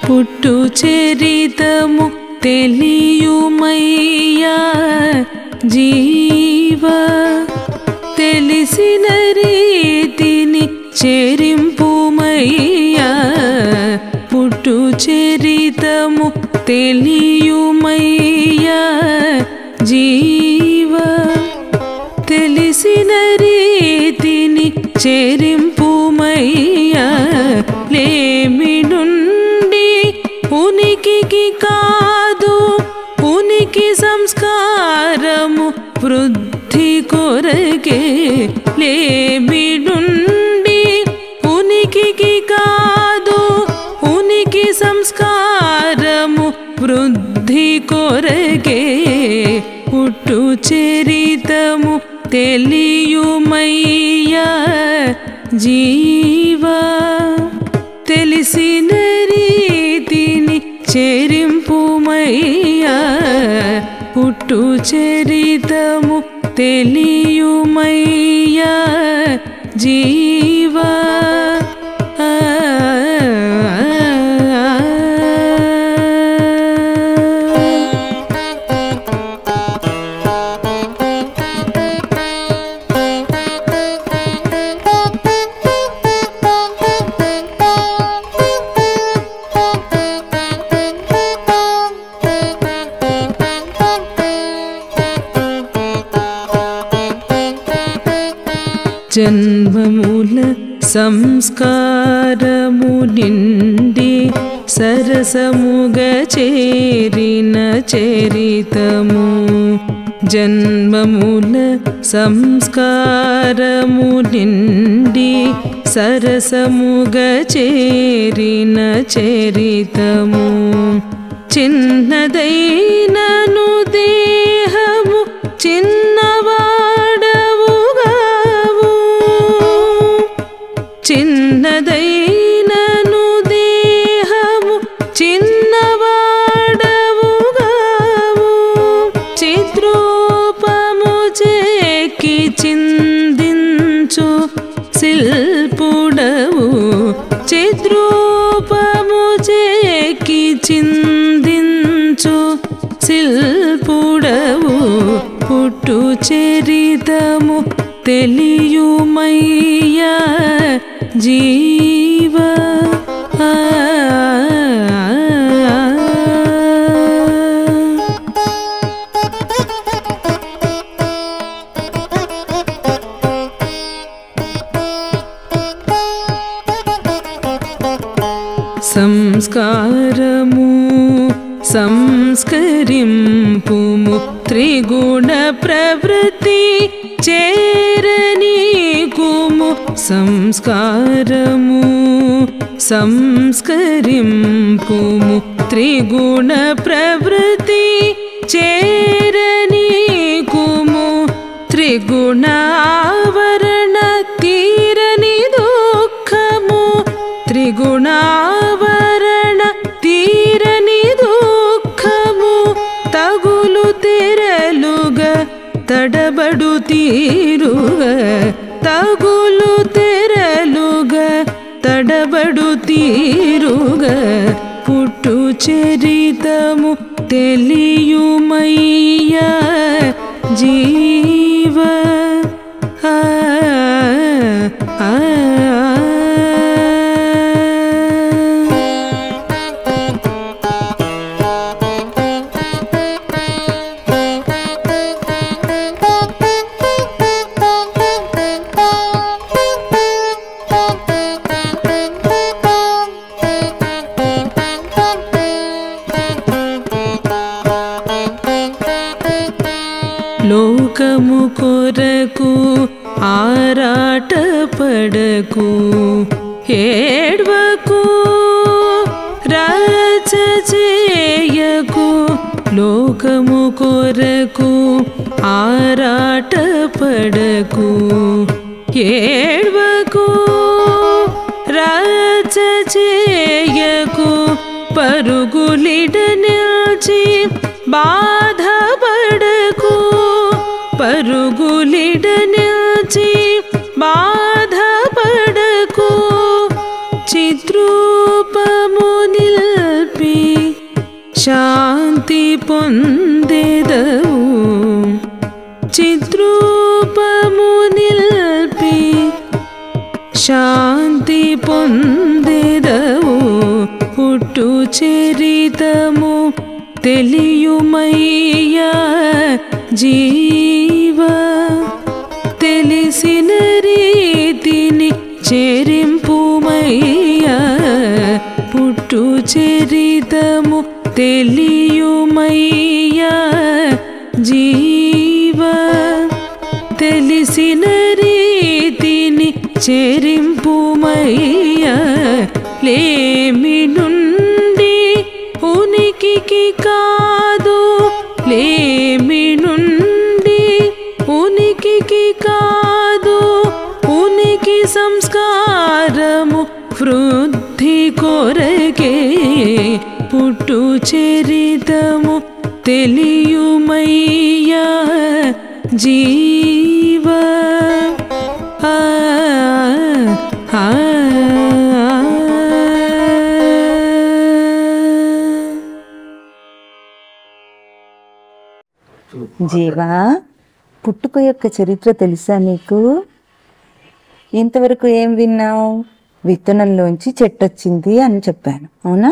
పుట్టు చరితము తెలియుమయ్యా జీవ తెలిసిన రీతిని చేరింపుమయ్యా పుట్టు చరితము తెలియుమయ్యా జీవ తెలిసిన రీతిని చేరింపుమయ్యా లేమి నుండి ఉనికికి కాదు ఉనికి సంస్కారము వృద్ధి కొరకే లేమి నుండి ఉనికికి కాదు ఉనికి సంస్కారము వృద్ధి కొరకే పుట్టు చరితము తెలియుమయ్యా జీవా తెలిసిన రీతిని చేరింపుమయ్యా పుట్టు చరితము తెలియుమయ్యా జీవా జన్మముల సంస్కారము నిండి సరసముగ చేరిన చరితము జన్మముల సంస్కారము నిండి సరసముగ చేరిన చరితము చిన్నదైనను దేహము చిన్నవాడవుగావు చిన్నదైనను దేహము చిన్నవాడవుగావు చిద్రూపము చేకి చిందించు శిల్పుడవు చిద్రూపము చేకి చిందించు శిల్పుడవు పుట్టు చరితము తెలియుమయ్యా జీవా సంస్కారము సంస్కరింపుము త్రిగుణ ప్రవృత్తి చేరనీకుము సంస్కారము సంస్కరింపుము త్రిగుణ ప్రవృత్తి చేరనీకుము త్రిగుణావరణ తీరని దుఃఖము త్రిగుణావరణ తీరని దుఃఖము తగులు తెరలుగా తడబడు తీరుగా తగులు తెరలుగా తడబడు తీరుగా పుట్టు చరితము తెలియుమయ్యా జీవా లోకము కొరకు ఆరాటపడకు ఏడ్వకు రాచ చేయకు లోకము కొరకు ఆరాటపడకు ఏడ్వకు రాచ చేయకు పరుగులిడ నిల్చి బాధపడకు పరుగులిడ నిల్చి బాధపడకు చిద్రూపము నిల్ శాంతి పొందెదవు చిద్రూపము నిల్పి శాంతి పొందెదవు పుట్టు చరితము తెలియుమయ్యా జీవ తెలిసిన రీతిని చెరింపుమయ్యా పుట్టు చరితము తెలియుమయ్యా జీవ తెలిసిన రీతిని చెరింపుమయ్యా లేమి నుండి ఉనికికి కాదు లేమి నుండి ఉనికికి కాదు ఉనికి సంస్కారము వృద్ధి కొరకే పుట్టు చరితము తెలియుమయ్యా జీవ జీవా, పుట్టుక యొక్క చరిత్ర తెలుసా నీకు? ఇంతవరకు ఏం విన్నావు? విత్తనంలోంచి చెట్టు వచ్చింది అని చెప్పాను, అవునా?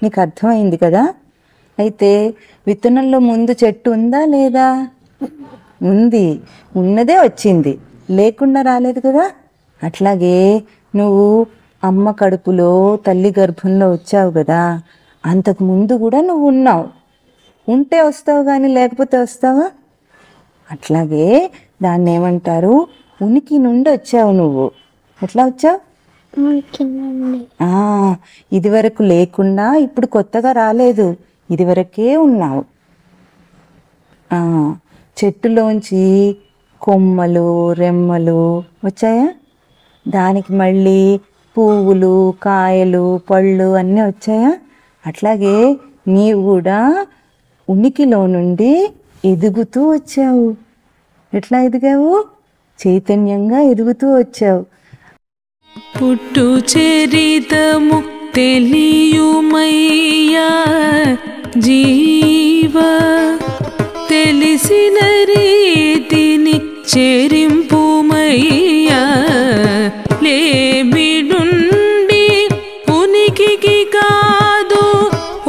నీకు అర్థమైంది కదా? అయితే విత్తనంలో ముందు చెట్టు ఉందా లేదా? ఉంది. ఉన్నదే వచ్చింది, లేకుండా రాలేదు కదా. అట్లాగే నువ్వు అమ్మ కడుపులో తల్లి గర్భంలో వచ్చావు కదా, అంతకు ముందు కూడా నువ్వు ఉన్నావు. ఉంటే వస్తావు కానీ లేకపోతే వస్తావా? అట్లాగే దాన్ని ఏమంటారు? ఉనికి నుండి వచ్చావు నువ్వు. ఎట్లా వచ్చావు? ఇది వరకు లేకుండా ఇప్పుడు కొత్తగా రాలేదు, ఇది వరకే ఉన్నావు. చెట్టులోంచి కొమ్మలు రెమ్మలు వచ్చాయా? దానికి మళ్ళీ పువ్వులు కాయలు పళ్ళు అన్నీ వచ్చాయా? అట్లాగే నీవు కూడా ఉనికిలో నుండి ఎదుగుతూ వచ్చావు. ఎట్లా ఎదిగావు? చైతన్యంగా ఎదుగుతూ వచ్చావు. పుట్టు చరితము తెలియుమయ్యా జీవ తెలిసిన రీతిని చెరింపుమయ్యా లేమి నుండి ఉనికికి కాదు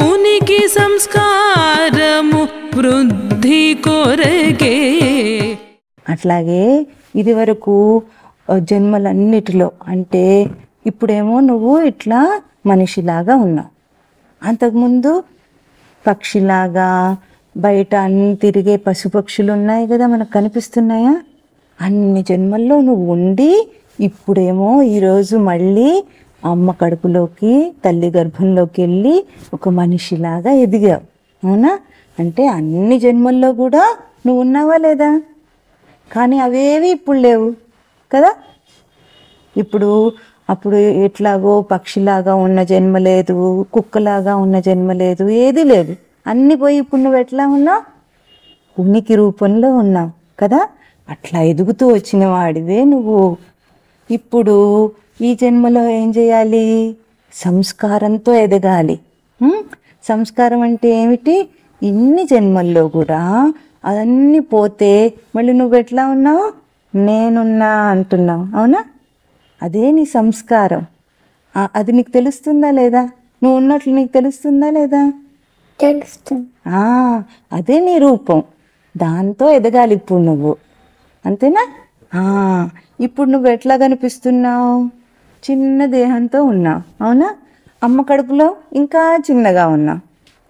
ఉనికి సంస్కారము వృద్ధి కొరకే. అట్లాగే ఇది వరకు జన్మలన్నిటిలో అంటే ఇప్పుడేమో నువ్వు ఇట్లా మనిషిలాగా ఉన్నావు, అంతకుముందు పక్షిలాగా బయట అన్ని తిరిగే పశుపక్షులు ఉన్నాయి కదా, మనకు కనిపిస్తున్నాయా? అన్ని జన్మల్లో నువ్వు ఉండి ఇప్పుడేమో ఈరోజు మళ్ళీ అమ్మ కడుపులోకి తల్లి గర్భంలోకి వెళ్ళి ఒక మనిషిలాగా ఎదిగావు, అవునా? అంటే అన్ని జన్మల్లో కూడా నువ్వు ఉన్నావా లేదా? కానీ అవేవి ఇప్పుడు లేవు కదా. ఇప్పుడు అప్పుడు ఎట్లాగో పక్షిలాగా ఉన్న జన్మ లేదు, కుక్కలాగా ఉన్న జన్మ లేదు, ఏది లేదు. అన్నీ పోయి ఇప్పుడు నువ్వు ఎట్లా ఉన్నావు? ఉనికి రూపంలో ఉన్నావు కదా. అట్లా ఎదుగుతూ వచ్చిన వాడివే నువ్వు. ఇప్పుడు ఈ జన్మలో ఏం చేయాలి? సంస్కారంతో ఎదగాలి. సంస్కారం అంటే ఏమిటి? ఇన్ని జన్మల్లో కూడా అవన్నీ పోతే మళ్ళీ నువ్వు ఎట్లా ఉన్నావు? నేనున్నా అంటున్నావు, అవునా? అదే నీ సంస్కారం. అది నీకు తెలుస్తుందా లేదా? నువ్వు ఉన్నట్లు నీకు తెలుస్తుందా లేదా? తెలుస్తుంది. అదే నీ రూపం. దాంతో ఎదగాలి ఇప్పుడు నువ్వు, అంతేనా? ఇప్పుడు నువ్వు ఎట్లా కనిపిస్తున్నావు? చిన్న దేహంతో ఉన్నావు, అవునా? అమ్మ కడుపులో ఇంకా చిన్నగా ఉన్నావు.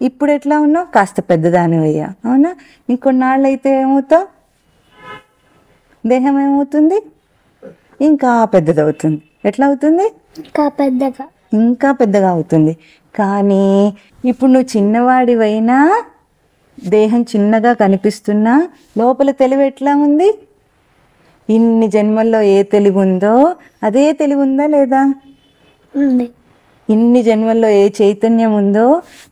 ఇప్పుడు ఎట్లా ఉన్నావు? కాస్త పెద్దదానివయ్యా, అవునా? ఇంకొన్నాళ్ళు అయితే ఏమవుతావు? దేహం ఏమవుతుంది? ఇంకా పెద్దదవుతుంది. ఎట్లా అవుతుంది? ఇంకా పెద్దగా అవుతుంది. కానీ ఇప్పుడు నువ్వు చిన్నవాడివైనా దేహం చిన్నగా కనిపిస్తున్నా లోపల తెలివి ఎట్లా ఉంది? ఇన్ని జన్మల్లో ఏ తెలివి ఉందో అదే తెలివి ఉందా లేదా? ఇన్ని జన్మల్లో ఏ చైతన్యం ఉందో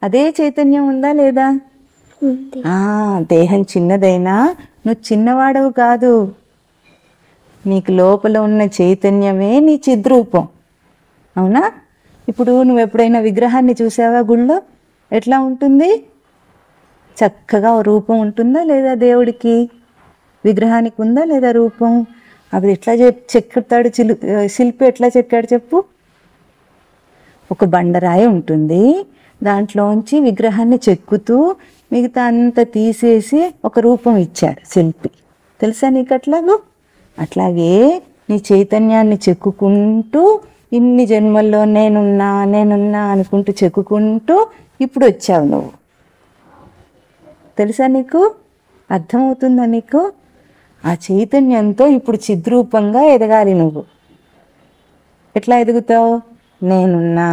అదే చైతన్యం ఉందా లేదా? దేహం చిన్నదైనా నువ్వు చిన్నవాడవు కాదు. నీకు లోపల ఉన్న చైతన్యమే నీ చిద్రూపం, అవునా? ఇప్పుడు నువ్వు ఎప్పుడైనా విగ్రహాన్ని చూసావా? గుళ్ళో ఎట్లా ఉంటుంది? చక్కగా ఓ రూపం ఉంటుందా లేదా? దేవుడికి విగ్రహానికి ఉందా లేదా రూపం? అవి ఎట్లా చెక్కుతాడు శిల్పి ఎట్లా చెక్కాడు చెప్పు? ఒక బండరాయి ఉంటుంది, దాంట్లోంచి విగ్రహాన్ని చెక్కుతూ మిగతా అంతా తీసేసి ఒక రూపం ఇచ్చాడు శిల్పి. తెలుసా నీకు అట్లాగూ? అట్లాగే నీ చైతన్యాన్ని చెక్కుకుంటూ ఇన్ని జన్మల్లో నేనున్నా నేనున్నా అనుకుంటూ చెక్కుకుంటూ ఇప్పుడు వచ్చావు నువ్వు. తెలుసా నీకు? అర్థమవుతుందా నీకు? ఆ చైతన్యంతో ఇప్పుడు చిద్రూపంగా ఎదగాలి నువ్వు. ఎట్లా ఎదుగుతావు? నేనున్నా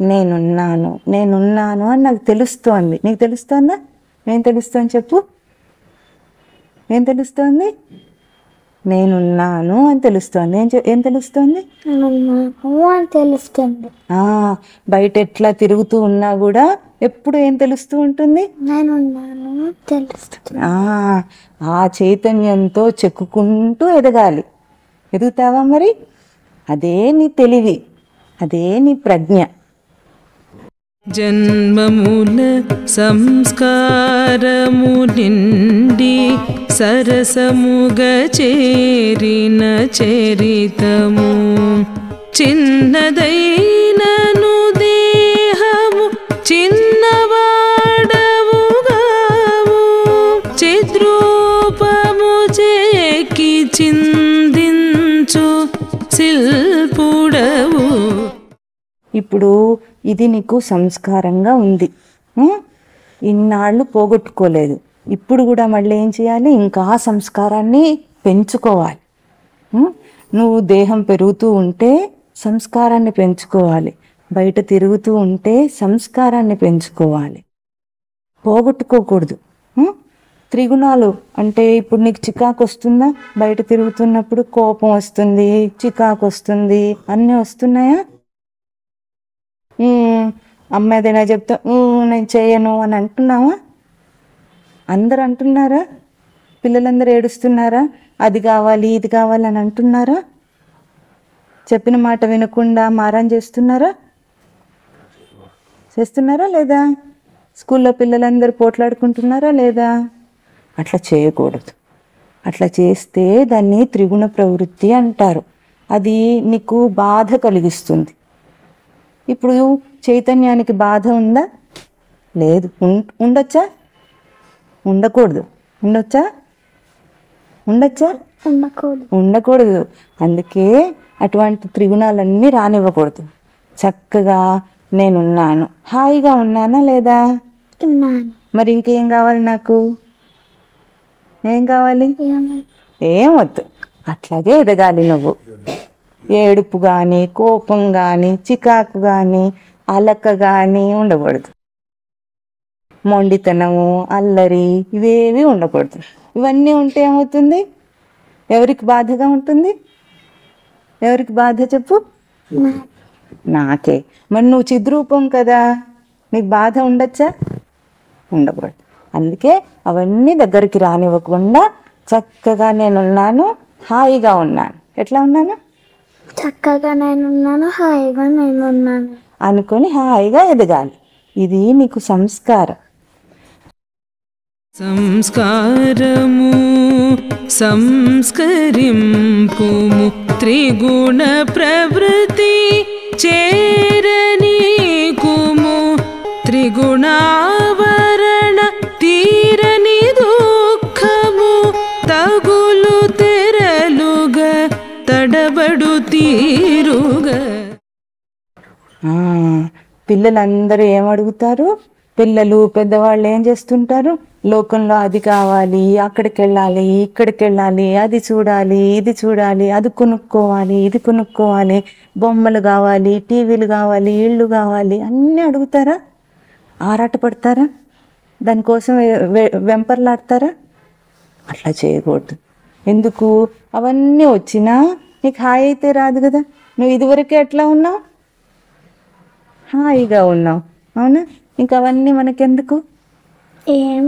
నేనున్నాను నేనున్నాను అని నాకు తెలుస్తోంది. నీకు తెలుస్తోందా? ఏం తెలుస్తోంది చెప్పు? ఏం తెలుస్తోంది? నేనున్నాను అని తెలుస్తోంది. ఏం తెలుస్తోంది? తెలుస్తుంది. బయట ఎట్లా తిరుగుతూ ఉన్నా కూడా ఎప్పుడు ఏం తెలుస్తూ ఉంటుంది? నేనున్నాను తెలుస్తుంది. ఆ చైతన్యంతో చెక్కుకుంటూ ఎదగాలి. ఎదుగుతావా మరి? అదే నీ తెలివి, అదే నీ ప్రజ్ఞ. జన్మమూల సంస్కారము నిండి సరసముగ చేరిన చరితము చిన్నదైనను దేహము చిన్నవాడవుగావు చిద్రూపము చెక్కి చిందించు శిల్పుడవు. ఇప్పుడు ఇది నీకు సంస్కారంగా ఉంది, ఇన్నాళ్ళు పోగొట్టుకోలేదు. ఇప్పుడు కూడా మళ్ళీ ఏం చేయాలి? ఇంకా సంస్కారాన్ని పెంచుకోవాలి. నువ్వు దేహం పెరుగుతూ ఉంటే సంస్కారాన్ని పెంచుకోవాలి, బయట తిరుగుతూ ఉంటే సంస్కారాన్ని పెంచుకోవాలి, పోగొట్టుకోకూడదు. త్రిగుణాలు అంటే ఇప్పుడు నీకు చికాకు వస్తుందా? బయట తిరుగుతున్నప్పుడు కోపం వస్తుంది, చికాకు వస్తుంది, అన్నీ వస్తున్నాయా? అమ్మ ఏదైనా చెప్తా నేను చేయను అని అంటున్నావా? అందరు అంటున్నారా? పిల్లలందరూ ఏడుస్తున్నారా? అది కావాలి ఇది కావాలి అని అంటున్నారా? చెప్పిన మాట వినకుండా మారం చేస్తున్నారా? లేదా? స్కూల్లో పిల్లలందరూ పోట్లాడుకుంటున్నారా లేదా? అట్లా చేయకూడదు. అట్లా చేస్తే దాన్ని త్రిగుణ ప్రవృత్తి అంటారు. అది నీకు బాధ కలిగిస్తుంది. ఇప్పుడు చైతన్యానికి బాధ ఉందా? లేదు. ఉండొచ్చా? ఉండకూడదు. ఉండొచ్చా? ఉండకూడదు. అందుకే అటువంటి త్రిగుణాలన్నీ రానివ్వకూడదు. చక్కగా నేనున్నాను, హాయిగా ఉన్నానా లేదా? మరి ఇంకేం కావాలి నాకు? ఏం కావాలి? ఏం వద్దు. అట్లాగే ఎదగాలి నువ్వు. ఏడుపు కానీ, కోపం కానీ, చికాకు కానీ, అలక కానీ ఉండకూడదు. మొండితనము, అల్లరి ఇవేవి ఉండకూడదు. ఇవన్నీ ఉంటే ఏమవుతుంది? ఎవరికి బాధగా ఉంటుంది? ఎవరికి బాధ చెప్పు? నాకే. మరి నువ్వు చిద్రూపం కదా, నీకు బాధ ఉండొచ్చా? ఉండకూడదు. అందుకే అవన్నీ దగ్గరికి రానివ్వకుండా చక్కగా నేనున్నాను, హాయిగా ఉన్నాను. ఎట్లా ఉన్నాను? చక్కగా నేనున్నాను, హాయిగా నేనున్నాను అనుకొని హాయిగా ఎదగాలి. ఇది నీకు సంస్కారం. సంస్కారము సంస్కరింపుము త్రిగుణ ప్రవృత్తి చేరనీకుము త్రిగుణావరణ తీరని దుఃఖము తగులు తెరలుగా తడబడు తీరుగా. పిల్లలందరూ ఏమడుగుతారు? పిల్లలు పెద్దవాళ్ళు ఏం చేస్తుంటారు? లోకంలో అది కావాలి, అక్కడికి వెళ్ళాలి, ఇక్కడికి వెళ్ళాలి, అది చూడాలి, ఇది చూడాలి, అది కొనుక్కోవాలి, ఇది కొనుక్కోవాలి, బొమ్మలు కావాలి, టీవీలు కావాలి, ఇళ్ళు కావాలి, అన్నీ అడుగుతారా? ఆరాటపడతారా? దానికోసం వెంపర్లాడతారా? అట్లా చేయకూడదు. ఎందుకు? అవన్నీ వచ్చినా నీకు హాయి అయితే రాదు కదా. నువ్వు ఇదివరకే ఎట్లా ఉన్నావు? హాయిగా ఉన్నావు, అవునా? ఇంకా అవన్నీ మనకెందుకు? ఏం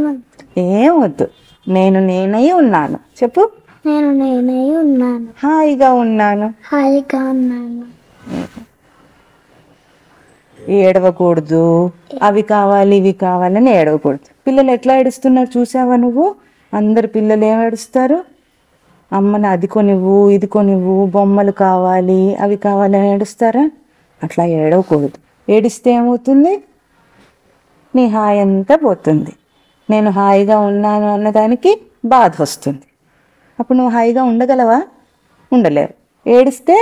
వద్దు. నేను నేనై ఉన్నాను. చెప్పు. నేను నేనై ఉన్నాను, హాయిగా ఉన్నాను. ఏడవకూడదు. అవి కావాలి ఇవి కావాలని ఏడవకూడదు. పిల్లలు ఎట్లా ఏడుస్తున్నారు చూసావా నువ్వు? అందరు పిల్లలు ఏం ఏడుస్తారు? అమ్మని అది కొనివ్వు, ఇది కొనివ్వు, బొమ్మలు కావాలి, అవి కావాలని ఏడుస్తారా? అట్లా ఏడవకూడదు. ఏడిస్తే ఏమవుతుంది? నీ హాయి అంతా పోతుంది. నేను హాయిగా ఉన్నాను అన్నదానికి బాధ వస్తుంది. అప్పుడు నువ్వు హాయిగా ఉండగలవా? ఉండలేవు. ఏడిస్తే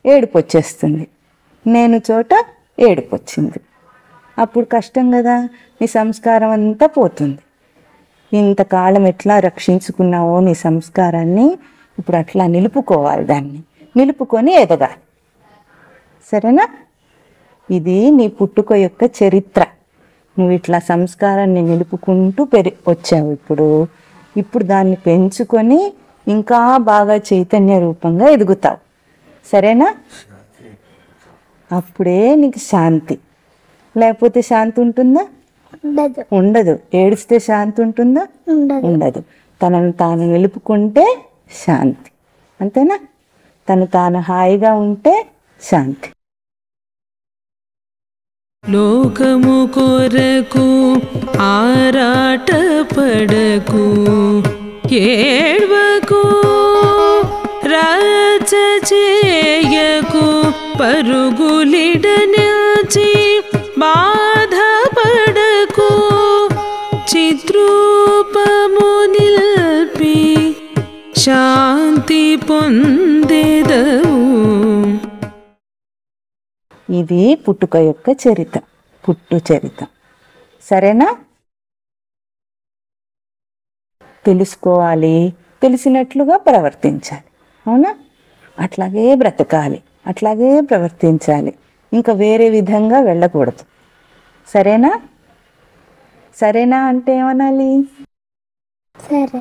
ఏడుపు వచ్చేస్తుంది. నేను చోట ఏడుపు వచ్చింది. అప్పుడు కష్టం కదా, నీ సంస్కారం అంతా పోతుంది. ఇంతకాలం ఎట్లా రక్షించుకున్నావో నీ సంస్కారాన్ని ఇప్పుడు అట్లా నిలుపుకోవాలి. దాన్ని నిలుపుకొని ఎదగాలి. సరేనా? ఇది నీ పుట్టుక యొక్క చరిత్ర. నువ్వు ఇట్లా సంస్కారాన్ని నిలుపుకుంటూ వచ్చావు. ఇప్పుడు దాన్ని పెంచుకొని ఇంకా బాగా చైతన్య రూపంగా ఎదుగుతావు. సరేనా? అప్పుడే నీకు శాంతి. లేకపోతే శాంతి ఉంటుందా? ఉండదు. ఉండదు. ఏడిస్తే శాంతి ఉంటుందా? ఉండదు. తనను తాను నిలుపుకుంటే శాంతి. అంతేనా? తను తాను హాయిగా ఉంటే శాంతి. లోకము కొరకు ఆరాట పడకు, ఏడ్వకు, రాజ చేయకు, పరుగులిడ నిల్చి బాధపడకు, చిత్రూపము నిల్పి శాంతి పొందెదవు. ఇది పుట్టుక యొక్క చరిత్ర, పుట్టు చరిత్ర. సరేనా? తెలుసుకోవాలి, తెలిసినట్లుగా ప్రవర్తించాలి. అవునా? అట్లాగే బ్రతకాలి, అట్లాగే ప్రవర్తించాలి. ఇంకా వేరే విధంగా వెళ్ళకూడదు. సరేనా? సరేనా అంటే ఏమనాలి? సరే.